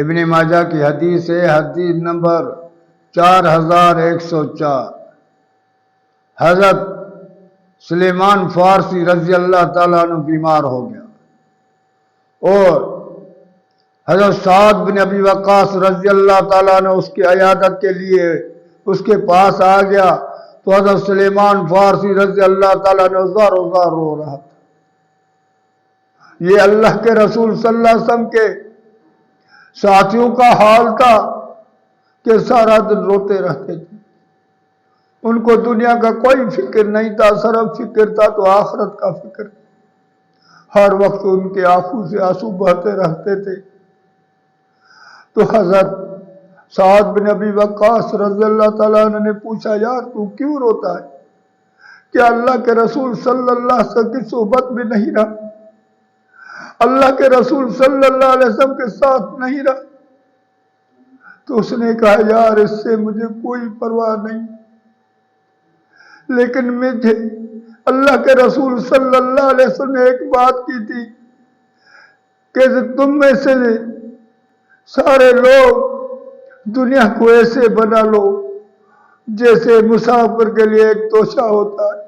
ابن ماجہ کی حدیث ہے، حدیث نمبر 4104۔ حضرت سلیمان فارسی رضی اللہ تعالیٰ عنہ بیمار ہو گیا اور حضرت سعد بن ابی وقاص رضی اللہ تعالیٰ عنہ اس کی عیادت کے لیے اس کے پاس آ گیا تو حضرت سلیمان فارسی رضی اللہ تعالیٰ عنہ زار و زار رو رہا تھا۔ یہ اللہ کے رسول صلی اللہ علیہ وسلم کے ساتھیوں کا حال تھا کہ سارا دن روتے رہتے تھے۔ ان کو دنیا کا کوئی فکر نہیں تھا، صرف فکر تھا تو آخرت کا فکر۔ ہر وقت ان کے آنکھوں سے آنسو بہتے رہتے تھے۔ تو حضرت سعد بن ابی وقاص رضی اللہ تعالیٰ عنہ نے پوچھا، یار تو کیوں روتا ہے؟ کیا اللہ کے رسول صلی اللہ علیہ وسلم کی صحبت میں نہیں رہا؟ اللہ کے رسول صلی اللہ علیہ وسلم کے ساتھ نہیں رہا؟ تو اس نے کہا، یار اس سے مجھے کوئی پرواہ نہیں، لیکن مجھے اللہ کے رسول صلی اللہ علیہ وسلم نے ایک بات کی تھی کہ تم میں سے سارے لوگ دنیا کو ایسے بنا لو جیسے مسافر کے لیے ایک توشہ ہوتا ہے۔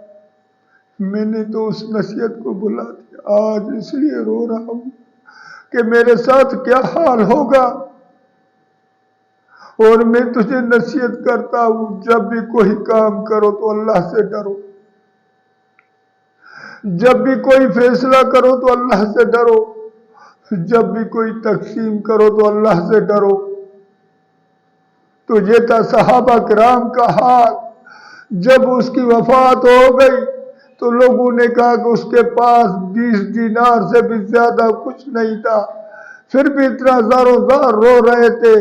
میں نے تو اس نصیحت کو بھلا دیا، آج اس لیے رو رہا ہوں کہ میرے ساتھ کیا حال ہوگا۔ اور میں تجھے نصیحت کرتا ہوں، جب بھی کوئی کام کرو تو اللہ سے ڈرو، جب بھی کوئی فیصلہ کرو تو اللہ سے ڈرو، جب بھی کوئی تقسیم کرو تو اللہ سے ڈرو۔ تو یہ تھا صحابہ کرام کا حال۔ جب اس کی وفات ہو گئی تو لوگوں نے کہا کہ اس کے پاس 20 دینار سے بھی زیادہ کچھ نہیں تھا، پھر بھی اتنا زار و زار رو رہے تھے۔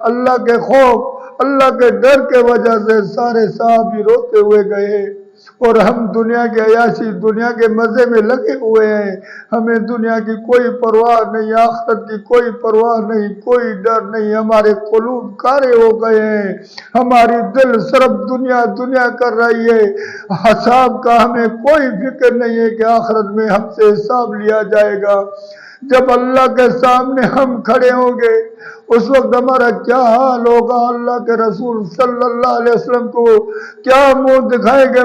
اللہ کے خوف، اللہ کے ڈر کے وجہ سے سارے صحابی روتے ہوئے گئے۔ اور ہم دنیا کے عیاشی، دنیا کے مزے میں لگے ہوئے ہیں، ہمیں دنیا کی کوئی پرواہ نہیں، آخرت کی کوئی پرواہ نہیں، کوئی ڈر نہیں۔ ہمارے قلوب کارے ہو گئے ہیں، ہماری دل صرف دنیا دنیا کر رہی ہے۔ حساب کا ہمیں کوئی فکر نہیں ہے کہ آخرت میں ہم سے حساب لیا جائے گا۔ جب اللہ کے سامنے ہم کھڑے ہوں گے اس وقت ہمارا کیا حال ہوگا؟ اللہ کے رسول صلی اللہ علیہ وسلم کو کیا منہ دکھائیں گے؟